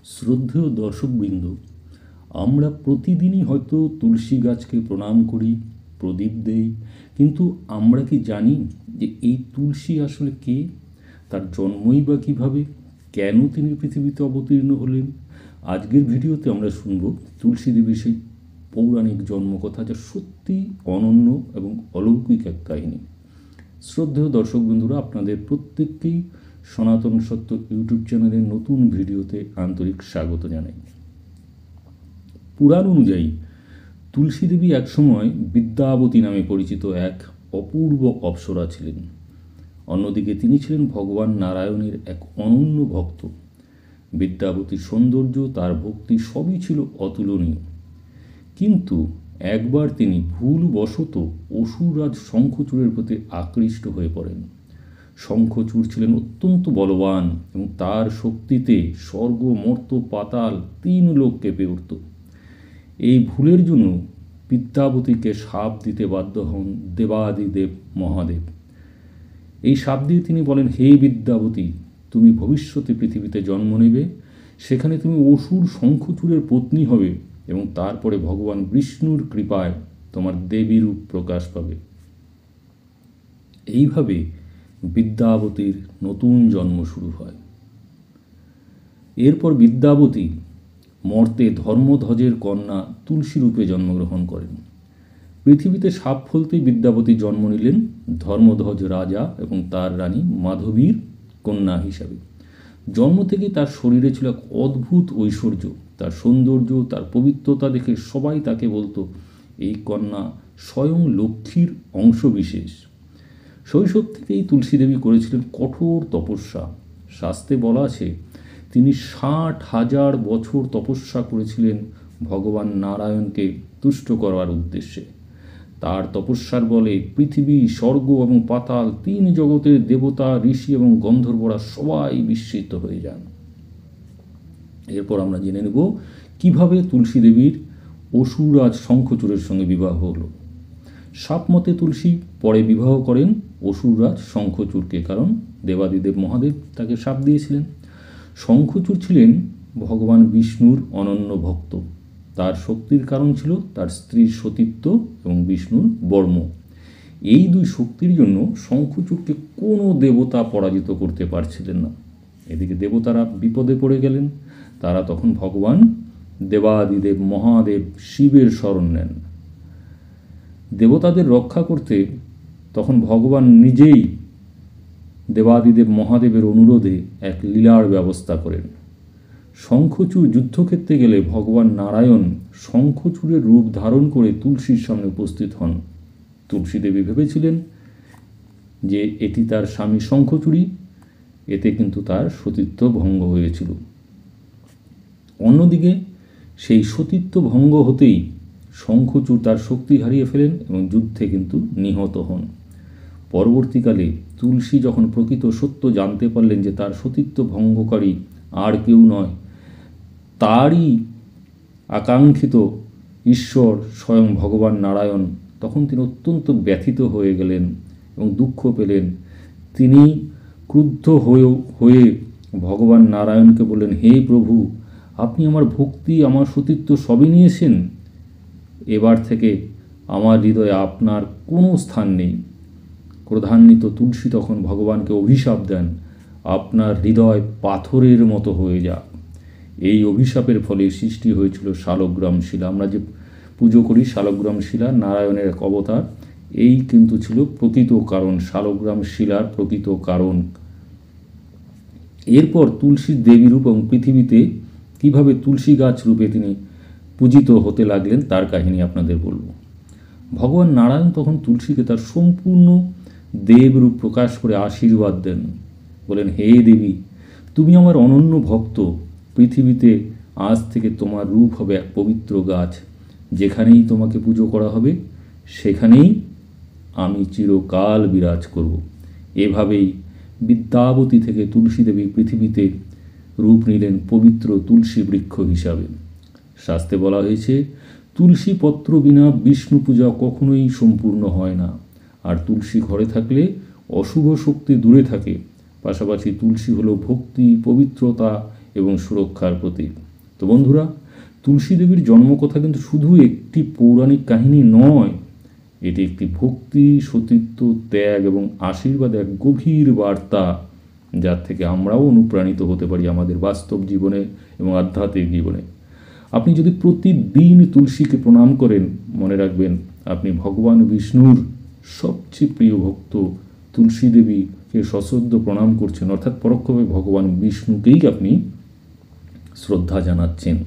শ্রদ্ধেয় দর্শকবৃন্দ, আমরা প্রতিদিনই হয়তো তুলসী গাছকে প্রণাম করি, প্রদীপ দেই, কিন্তু আমরা কি জানি যে এই তুলসী আসলে কে? তার জন্মই বা কীভাবে? কেন তিনি পৃথিবীতে অবতীর্ণ হলেন? আজকের ভিডিওতে আমরা শুনব তুলসী দেবীর সেই পৌরাণিক জন্মকথা, যা সত্যি অনন্য এবং অলৌকিক এক কাহিনী। শ্রদ্ধেয় দর্শক বন্ধুরা, আপনাদের প্রত্যেককেই সনাতন সত্য ইউটিউব চ্যানেলের নতুন ভিডিওতে আন্তরিক স্বাগত জানাই। পুরাণ অনুযায়ী তুলসী দেবী একসময় বিদ্যাবতী নামে পরিচিত এক অপূর্ব অপ্সরা ছিলেন। অন্যদিকে তিনি ছিলেন ভগবান নারায়ণের এক অনন্য ভক্ত। বিদ্যাবতীর সৌন্দর্য, তার ভক্তি সবই ছিল অতুলনীয়। কিন্তু একবার তিনি ভুলবশত অসুররাজ শঙ্খচূড়ের প্রতি আকৃষ্ট হয়ে পড়েন। শঙ্খচূড় ছিলেন অত্যন্ত বলবান এবং তার শক্তিতে স্বর্গ, মর্ত্য, পাতাল 3 লোক কেঁপে উঠত। এই ভুলের জন্য বিদ্যাবতীকে শাপ দিতে বাধ্য হন দেবাদিদেব মহাদেব। এই শাপ দিয়ে তিনি বলেন, হে বিদ্যাবতী, তুমি ভবিষ্যতে পৃথিবীতে জন্ম নেবে, সেখানে তুমি অসুর শঙ্খচূড়ের পত্নী হবে এবং তারপরে ভগবান বিষ্ণুর কৃপায় তোমার দেবী রূপ প্রকাশ পাবে। এইভাবে বিদ্যাবতীর নতুন জন্ম শুরু হয়। এরপর বিদ্যাবতী মর্তে ধর্মধ্বজের কন্যা তুলসী রূপে জন্মগ্রহণ করেন। পৃথিবীতে সাপ ফলতেই বিদ্যাবতী জন্ম নিলেন ধর্মধ্বজ রাজা এবং তার রানী মাধবীর কন্যা হিসাবে। জন্ম থেকেই তার শরীরে ছিল এক অদ্ভুত ঐশ্বর্য। তার সৌন্দর্য, তার পবিত্রতা দেখে সবাই তাকে বলতো, এই কন্যা স্বয়ং লক্ষ্মীর অংশবিশেষ। শৈশব থেকেই তুলসী দেবী করেছিলেন কঠোর তপস্যা। শাস্ত্রে বলা আছে, তিনি 60,000 বছর তপস্যা করেছিলেন ভগবান নারায়ণকে তুষ্ট করার উদ্দেশ্যে। তার তপস্যার বলে পৃথিবী, স্বর্গ এবং পাতাল 3 জগতের দেবতা, ঋষি এবং গন্ধর্বরা সবাই বিস্মিত হয়ে যান। এরপর আমরা জেনে নেব কিভাবে তুলসী দেবীর অসুররাজ শঙ্খচূড়ের সঙ্গে বিবাহ হলো। শাপমতে তুলসী পরে বিবাহ করেন অসুররাজ শঙ্খচূড়কে, কারণ দেবাদিদেব মহাদেব তাকে শাপ দিয়েছিলেন। শঙ্খচূড় ছিলেন ভগবান বিষ্ণুর অনন্য ভক্ত। তার শক্তির কারণ ছিল তার স্ত্রীর সতীত্ব এবং বিষ্ণুর বর্ম। এই 2 শক্তির জন্য শঙ্খচূড়কে কোনো দেবতা পরাজিত করতে পারছিলেন না। এদিকে দেবতারা বিপদে পড়ে গেলেন। তারা তখন ভগবান দেবাদিদেব মহাদেব শিবের শরণ নেন। দেবতাদের রক্ষা করতে তখন ভগবান নিজেই দেবাদিদেব মহাদেবের অনুরোধে এক লীলার ব্যবস্থা করেন। শঙ্খচূড় যুদ্ধক্ষেত্রে গেলে ভগবান নারায়ণ শঙ্খচূড়ের রূপ ধারণ করে তুলসীর সামনে উপস্থিত হন। তুলসী দেবী ভেবেছিলেন যে এটি তার স্বামী শঙ্খচূড়ই, এতে কিন্তু তার সতীত্ব ভঙ্গ হয়েছিল। অন্যদিকে সেই সতীত্ব ভঙ্গ হতেই শঙ্খচূড় তার শক্তি হারিয়ে ফেলেন এবং যুদ্ধে কিন্তু নিহত হন। পরবর্তীকালে তুলসী যখন প্রকৃত সত্য জানতে পারলেন যে তার সতীত্ব ভঙ্গকারী আর কেউ নয়, তারই আকাঙ্ক্ষিত ঈশ্বর স্বয়ং ভগবান নারায়ণ, তখন তিনি অত্যন্ত ব্যথিত হয়ে গেলেন এবং দুঃখ পেলেন। তিনি ক্রুদ্ধ হয়ে ভগবান নারায়ণকে বললেন, হে প্রভু, আপনি আমার ভক্তি, আমার সতীত্ব সবই নিয়েছেন। এবার থেকে আমার হৃদয়ে আপনার কোনো স্থান নেই। ক্রোধান্বিত তুলসী তখন ভগবানকে অভিশাপ দেন, আপনার হৃদয় পাথরের মতো হয়ে যাক। এই অভিশাপের ফলে সৃষ্টি হয়েছিল শালগ্রাম শিলা। আমরা যে পুজো করি শালগ্রাম শিলা, নারায়ণের এক অবতার, এই কিন্তু ছিল প্রকৃত কারণ, শালগ্রাম শিলার প্রকৃত কারণ। এরপর তুলসী দেবী রূপ এবং পৃথিবীতে কিভাবে তুলসী গাছ রূপে তিনি পূজিত হতে লাগলেন তার কাহিনী আপনাদের বলব। ভগবান নারায়ণ তখন তুলসীকে তার সম্পূর্ণ দেবরূপ প্রকাশ করে আশীর্বাদ দেন। বলেন, হে দেবী, তুমি আমার অনন্য ভক্ত। পৃথিবীতে আজ থেকে তোমার রূপ হবে এক পবিত্র গাছ। যেখানেই তোমাকে পুজো করা হবে সেখানেই আমি চিরকাল বিরাজ করব। এভাবেই বিদ্যাবতী থেকে তুলসী দেবী পৃথিবীতে রূপ নিলেন পবিত্র তুলসী বৃক্ষ হিসাবে। শাস্ত্রে বলা হয়েছে, তুলসী পত্র বিনা বিষ্ণু পূজা কখনোই সম্পূর্ণ হয় না। আর তুলসী ঘরে থাকলে অশুভ শক্তি দূরে থাকে। পাশাপাশি তুলসী হলো ভক্তি, পবিত্রতা এবং সুরক্ষার প্রতীক। তো বন্ধুরা, তুলসী দেবীর জন্মকথা কিন্তু শুধু একটি পৌরাণিক কাহিনী নয়, এটি একটি ভক্তি, সতীত্ব, ত্যাগ এবং আশীর্বাদ এক গভীর বার্তা, যার থেকে আমরাও অনুপ্রাণিত হতে পারি আমাদের বাস্তব জীবনে এবং আধ্যাত্মিক জীবনে। আপনি যদি প্রতিদিন তুলসীকে প্রণাম করেন, মনে রাখবেন আপনি ভগবান বিষ্ণুর সবচেয়ে প্রিয় ভক্ত তুলসী দেবীকে সশ্রদ্ধ প্রণাম করছেন, অর্থাৎ পরোক্ষভাবে ভগবান বিষ্ণুকেই আপনি শ্রদ্ধা জানাচ্ছেন।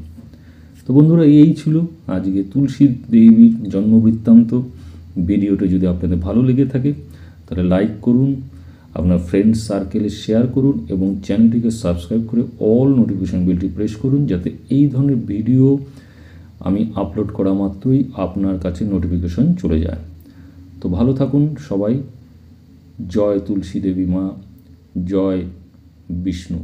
তো বন্ধুরা, এই ছিল আজকে তুলসী দেবীর জন্মবৃত্তান্ত। ভিডিওটি যদি আপনাদের ভালো লেগে থাকে তাহলে লাইক করুন, আপনার ফ্রেন্ডস সার্কেলে শেয়ার করুন এবং চ্যানেলটিকে সাবস্ক্রাইব করে অল নোটিফিকেশন বেলটি প্রেস করুন, যাতে এই ধরনের ভিডিও আমি আপলোড করা মাত্রই আপনার কাছে নোটিফিকেশন চলে যায়। তো ভালো থাকুন সবাই। জয় তুলসী দেবী মা, জয় বিষ্ণু।